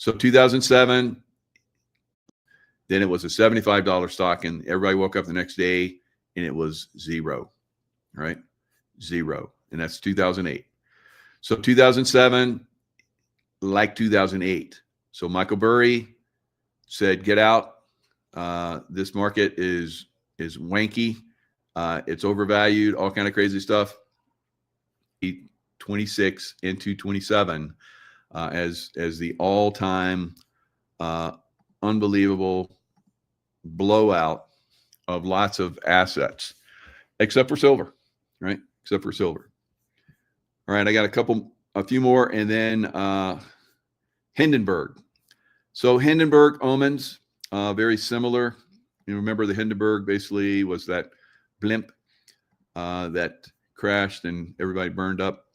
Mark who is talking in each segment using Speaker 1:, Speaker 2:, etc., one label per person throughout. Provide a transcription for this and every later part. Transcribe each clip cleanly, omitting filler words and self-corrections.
Speaker 1: So 2007, then it was a $75 stock, and everybody woke up the next day and it was zero, right? Zero. And that's 2008. So 2007, like 2008. So Michael Burry said, get out. This market is wanky. It's overvalued, all kind of crazy stuff. 26 into 27 as the all-time unbelievable blowout of lots of assets, except for silver, right? Except for silver. All right, I got a few more, and then Hindenburg. So Hindenburg omens, very similar. You remember the Hindenburg basically was that blimp that crashed and everybody burned up.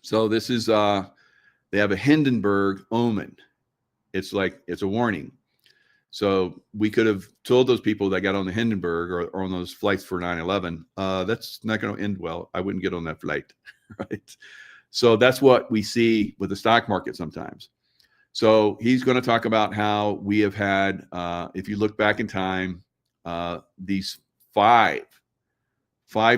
Speaker 1: So this is they have a Hindenburg omen. It's like it's a warning. So we could have told those people that got on the Hindenburg or on those flights for 9/11, that's not going to end well. I wouldn't get on that flight, right? So that's what we see with the stock market sometimes. So he's going to talk about how we have had, if you look back in time, these five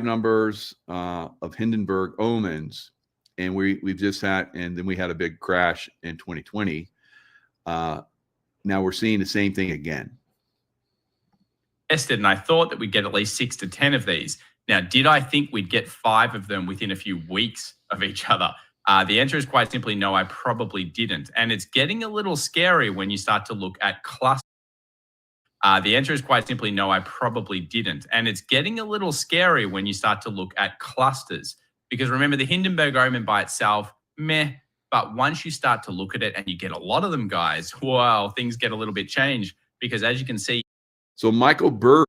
Speaker 1: numbers of Hindenburg omens, and we've just had, and then we had a big crash in 2020. Now we're seeing the same thing again.
Speaker 2: And I thought that we'd get at least 6 to 10 of these. Now, did I think we'd get 5 of them within a few weeks of each other? The answer is quite simply no, I probably didn't. And it's getting a little scary when you start to look at clusters. The answer is quite simply no, I probably didn't. And it's getting a little scary when you start to look at clusters. Because remember, the Hindenburg omen by itself, meh. But once you start to look at it and you get a lot of them, guys, well, things get a little bit changed. Because as you can see.
Speaker 1: So Michael Burry.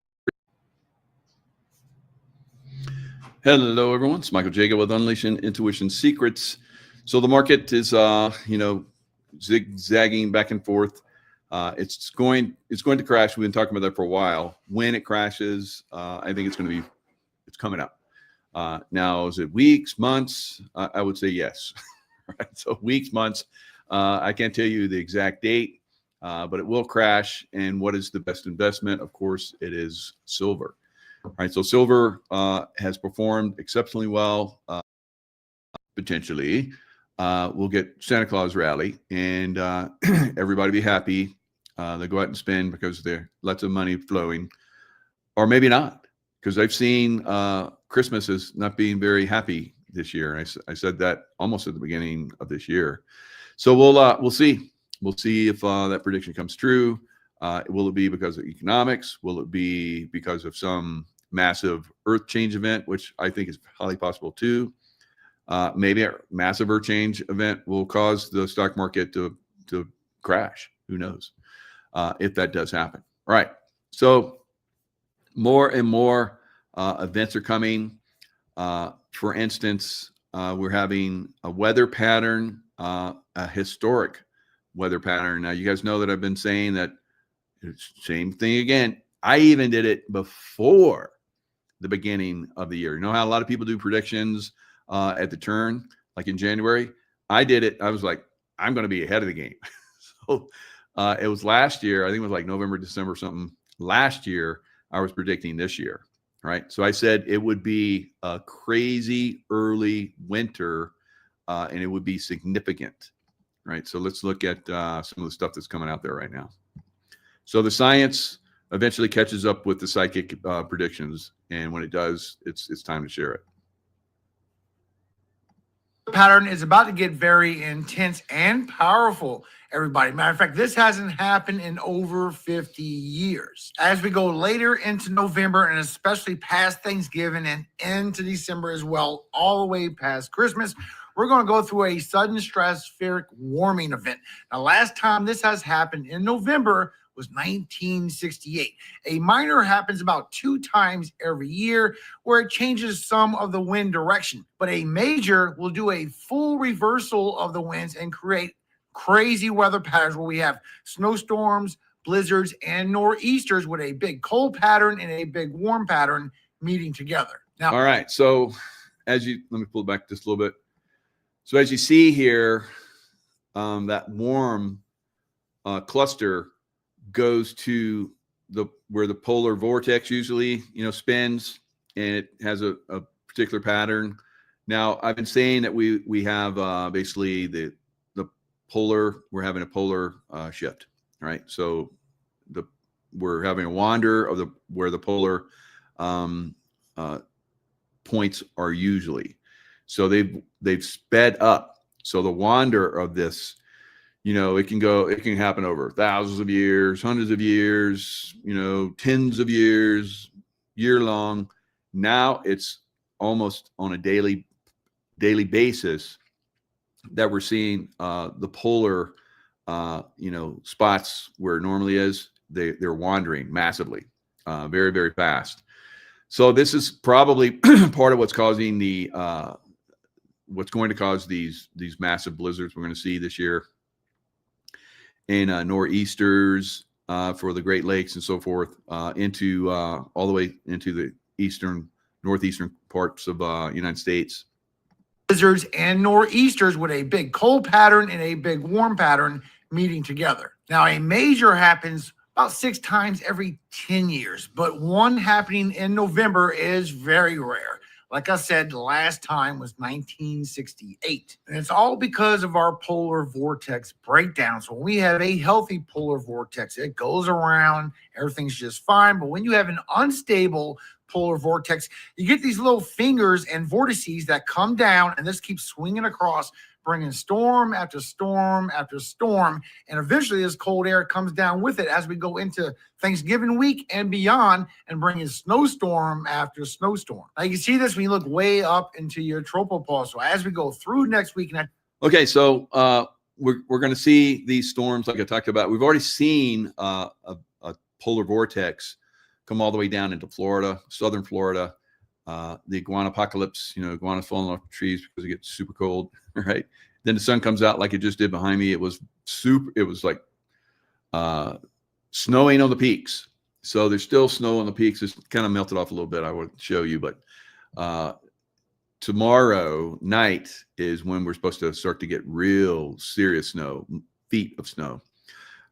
Speaker 1: Hello, everyone. It's Michael Jacob with Unleashing Intuition Secrets. So the market is, zigzagging back and forth. It's going to crash. We've been talking about that for a while. When it crashes, I think it's coming up. Now, is it weeks, months? I would say yes. Right? So weeks, months. I can't tell you the exact date, but it will crash. And what is the best investment? Of course, it is silver. All right, so silver has performed exceptionally well. Potentially, we'll get Santa Claus rally, and everybody be happy. They go out and spend because there's lots of money flowing, or maybe not, because I've seen Christmas as not being very happy this year. And I said that almost at the beginning of this year. So we'll see. We'll see if that prediction comes true. Will it be because of economics? Will it be because of some massive earth change event, which I think is highly possible too? Maybe a massive earth change event will cause the stock market to crash. Who knows if that does happen? All right. So more and more events are coming. For instance, we're having a weather pattern, a historic weather pattern. Now, you guys know that I've been saying that it's same thing again. I even did it before the beginning of the year. You know how a lot of people do predictions at the turn, like in January? I did it. I was like, I'm going to be ahead of the game. So it was last year. I think it was like November, December, something. Last year, I was predicting this year, right? So I said it would be a crazy early winter, and it would be significant, right? So let's look at some of the stuff that's coming out there right now. So the science eventually catches up with the psychic predictions, and when it does, it's time to share it.
Speaker 3: Pattern is about to get very intense and powerful, everybody. Matter of fact, this hasn't happened in over 50 years. As we go later into November, and especially past Thanksgiving and into December as well, all the way past Christmas, we're going to go through a sudden stratospheric warming event. Now, last time this has happened in November was 1968. A minor happens about 2 times every year where it changes some of the wind direction, but a major will do a full reversal of the winds and create crazy weather patterns where we have snowstorms, blizzards, and nor'easters with a big cold pattern and a big warm pattern meeting together. Now,
Speaker 1: all right. So let me pull back just a little bit. So as you see here, that warm cluster goes to where the polar vortex usually, spins, and it has a particular pattern. Now, I've been saying that we have basically the polar, we're having a polar shift, right? So we're having a wander of where the polar points are usually. So they've sped up. So the wander of this, it can happen over thousands of years, hundreds of years, tens of years, year long. Now it's almost on a daily basis that we're seeing the polar, spots where it normally is, they're wandering massively, very, very fast. So this is probably part of what's causing what's going to cause these massive blizzards we're going to see this year, and nor'easters for the Great Lakes and so forth, into all the way into the northeastern parts of United States.
Speaker 3: Blizzards and nor'easters with a big cold pattern and a big warm pattern meeting together. Now, a major happens about 6 times every 10 years, but one happening in November is very rare. Like I said, the last time was 1968. And it's all because of our polar vortex breakdown. So when we have a healthy polar vortex, it goes around, everything's just fine. But when you have an unstable polar vortex, you get these little fingers and vortices that come down, and this keeps swinging across, bringing storm after storm after storm. And eventually this cold air comes down with it as we go into Thanksgiving week and beyond, and bringing snowstorm after snowstorm. Now you can see this when you look way up into your tropopause. So as we go through next week.
Speaker 1: Okay, so we're going to see these storms like I talked about. We've already seen a polar vortex come all the way down into Florida, southern Florida. The iguana apocalypse, iguanas falling off the trees because it gets super cold, right? Then the sun comes out like it just did behind me. It was like snowing on the peaks. So there's still snow on the peaks. It's kind of melted off a little bit. I would show you, but tomorrow night is when we're supposed to start to get real serious snow, feet of snow.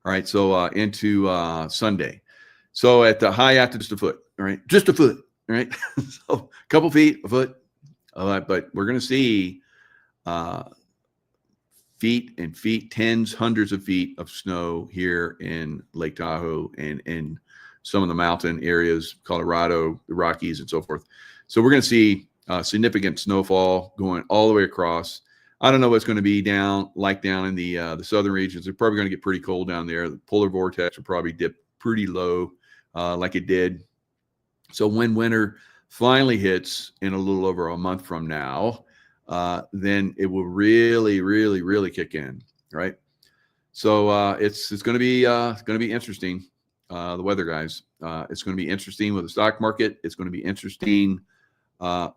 Speaker 1: All right, so into Sunday. So at the high altitude, just a foot, all right? Just a foot. Right, so a couple feet, a foot, but we're going to see feet and feet, tens, hundreds of feet of snow here in Lake Tahoe and in some of the mountain areas, Colorado, the Rockies, and so forth. So we're going to see significant snowfall going all the way across. I don't know what's going to be down in the southern regions. They're probably going to get pretty cold down there. The polar vortex will probably dip pretty low, like it did. So when winter finally hits in a little over a month from now, then it will really, really, really kick in, right? So it's going to be interesting. The weather, guys. It's going to be interesting with the stock market. It's going to be interesting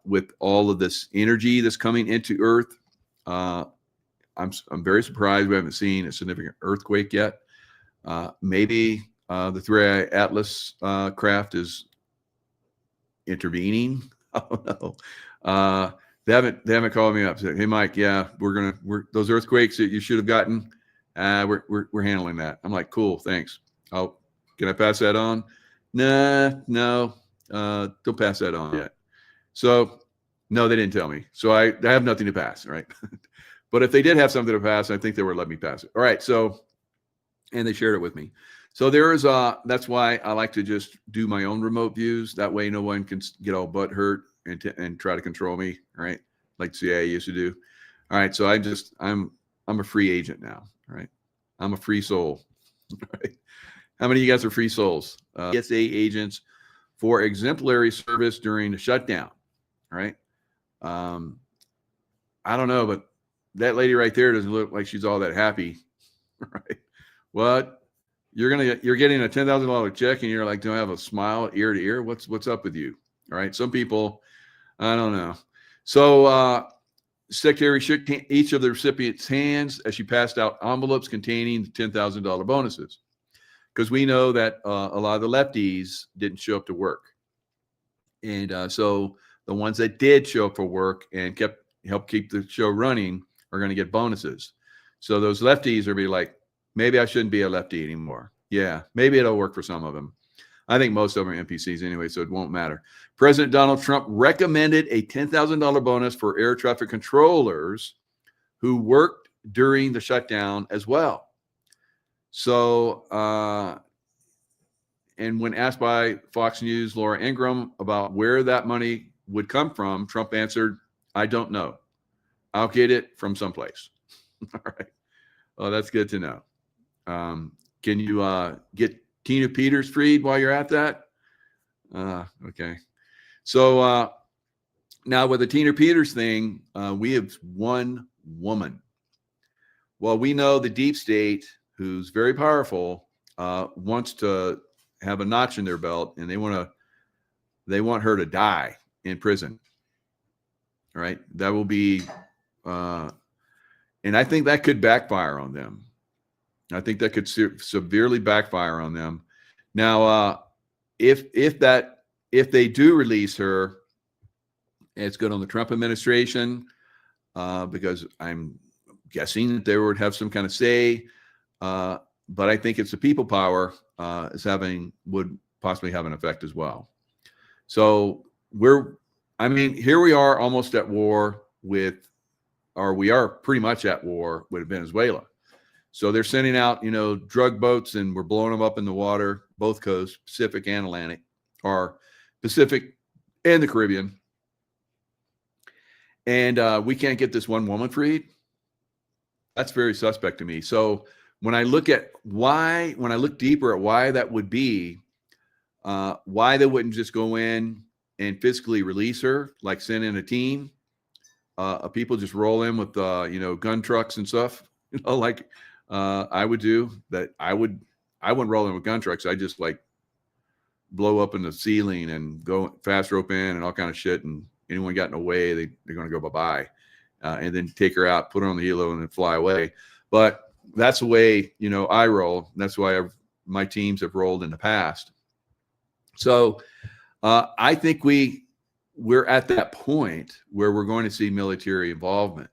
Speaker 1: with all of this energy that's coming into Earth. I'm very surprised we haven't seen a significant earthquake yet. Maybe the 3i Atlas craft is intervening. I don't know. They haven't called me up and said, "Hey, Mike, yeah, we're those earthquakes that you should have gotten. We're handling that." I'm like, "Cool, thanks. Can I pass that on?" No, don't pass that on yet. So no, they didn't tell me. So I have nothing to pass, right? But if they did have something to pass, I think they would let me pass it. All right. So, and they shared it with me. So that's why I like to just do my own remote views. That way no one can get all butt hurt and try to control me, right? Like the CIA used to do. All right. So I'm a free agent now, right? I'm a free soul, right? How many of you guys are free souls? PSA agents for exemplary service during the shutdown, right? I don't know, but that lady right there doesn't look like she's all that happy, right? What? You're getting a $10,000 check and you're like, do I have a smile ear to ear? What's up with you? All right. Some people, I don't know. So Secretary shook each of the recipients' hands as she passed out envelopes containing $10,000 bonuses. Because we know that a lot of the lefties didn't show up to work. And so the ones that did show up for work and helped keep the show running are going to get bonuses. So those lefties are be like, maybe I shouldn't be a lefty anymore. Yeah, maybe it'll work for some of them. I think most of them are NPCs anyway, so it won't matter. President Donald Trump recommended a $10,000 bonus for air traffic controllers who worked during the shutdown as well. So, and when asked by Fox News' Laura Ingraham about where that money would come from, Trump answered, "I don't know. I'll get it from someplace." All right. Well, that's good to know. Can you get Tina Peters freed while you're at that? Okay. So now with the Tina Peters thing, we have one woman. Well, we know the deep state, who's very powerful, wants to have a notch in their belt, and they want her to die in prison. All right. That will be, and I think that could backfire on them. I think that could severely backfire on them. Now, if they do release her, it's good on the Trump administration, because I'm guessing that they would have some kind of say. But I think it's the people power would possibly have an effect as well. So here we are almost at war with, or we are pretty much at war with Venezuela. So they're sending out, drug boats, and we're blowing them up in the water, both coasts, Pacific and Atlantic, or Pacific and the Caribbean. And we can't get this one woman freed. That's very suspect to me. So when I look deeper at why that would be, why they wouldn't just go in and physically release her, like send in a team of people, just roll in with, gun trucks and stuff, like I would do that. I wouldn't roll in with gun trucks. I just like blow up in the ceiling and go fast rope in and all kind of shit. And anyone got in the way, they're going to go bye-bye, and then take her out, put her on the helo, and then fly away. But that's the way, I roll. That's why my teams have rolled in the past. So I think we're at that point where we're going to see military involvement.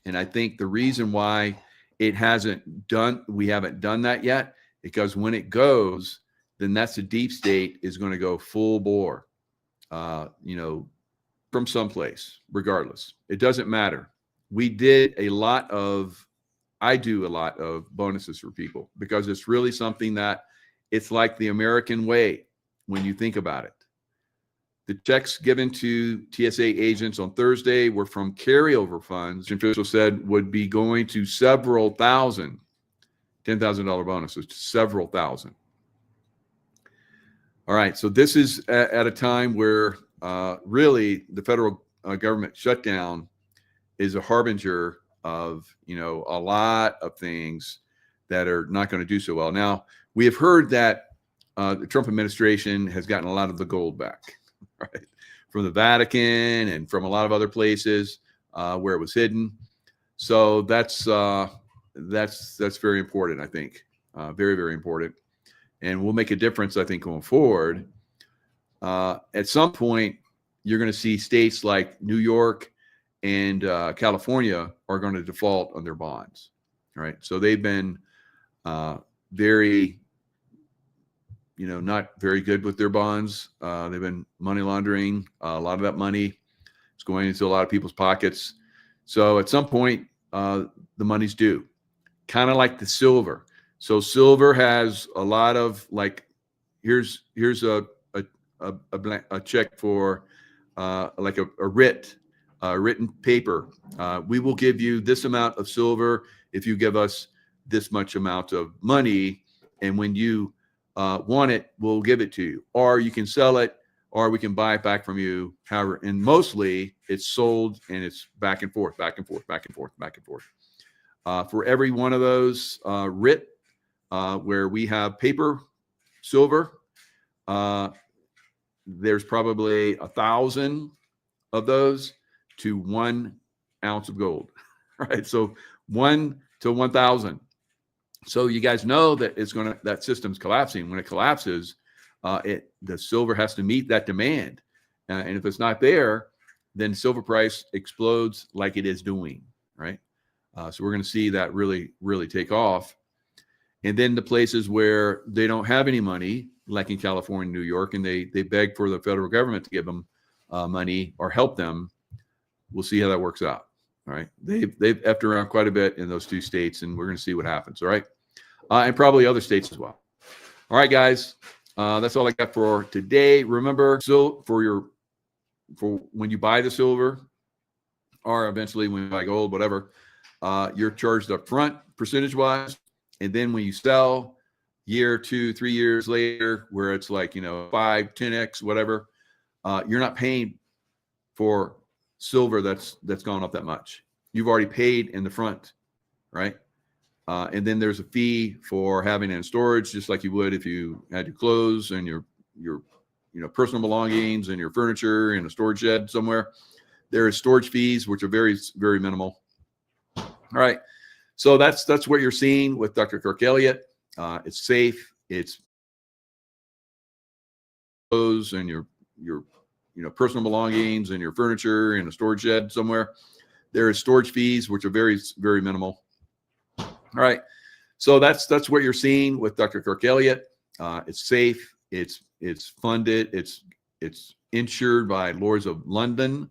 Speaker 1: And I think the reason why we haven't done that yet, because when it goes, then that's the deep state is going to go full bore, from someplace, regardless. It doesn't matter. I do a lot of bonuses for people, because it's really something that it's like the American way when you think about it. The checks given to TSA agents on Thursday were from carryover funds, officials said would be going to several thousand, $10,000 bonuses to several thousand. All right, so this is at a time where really the federal government shutdown is a harbinger of, a lot of things that are not going to do so well. Now, we have heard that the Trump administration has gotten a lot of the gold back, right, from the Vatican and from a lot of other places where it was hidden. So that's very important, I think, very, very important, and will make a difference, I think, going forward. At some point, you're going to see states like New York and California are going to default on their bonds. All right, so they've been very, not very good with their bonds. They've been money laundering. A lot of that money is going into a lot of people's pockets. So at some point, the money's due, kind of like the silver. So silver has a lot of, like, here's a check for like a written paper. We will give you this amount of silver if you give us this much amount of money, and when you want it, we'll give it to you, or you can sell it, or we can buy it back from you. However, and mostly it's sold, and it's back and forth, back and forth, back and forth, back and forth. For every one of those where we have paper silver, there's probably 1,000 of those to 1 ounce of gold, right? So 1 to 1,000. So you guys know that that system's collapsing. When it collapses, the silver has to meet that demand, and if it's not there, then silver price explodes like it is doing, right? So we're going to see that really, really take off. And then the places where they don't have any money, like in California, New York, and they beg for the federal government to give them money or help them. We'll see how that works out. All right. They've effed around quite a bit in those 2 states, and we're going to see what happens. All right. And probably other states as well. All right, guys. That's all I got for today. Remember, so for when you buy the silver, or eventually when you buy gold, whatever, you're charged up front percentage-wise. And then when you sell year, 2, 3 years later, where it's like, 5, 10x, whatever, you're not paying for silver that's gone up that much. You've already paid in the front, right? And then there's a fee for having it in storage, just like you would if you had your clothes and your personal belongings and your furniture in a storage shed somewhere. There is storage fees, which are very, very minimal. All right. So that's what you're seeing with Dr. Kirk Elliott. It's safe. It's clothes and your personal belongings and your furniture in a storage shed somewhere. There is storage fees, which are very, very minimal. All right. So that's what you're seeing with Dr. Kirk Elliott. It's safe. It's funded. It's insured by Lloyd's of London.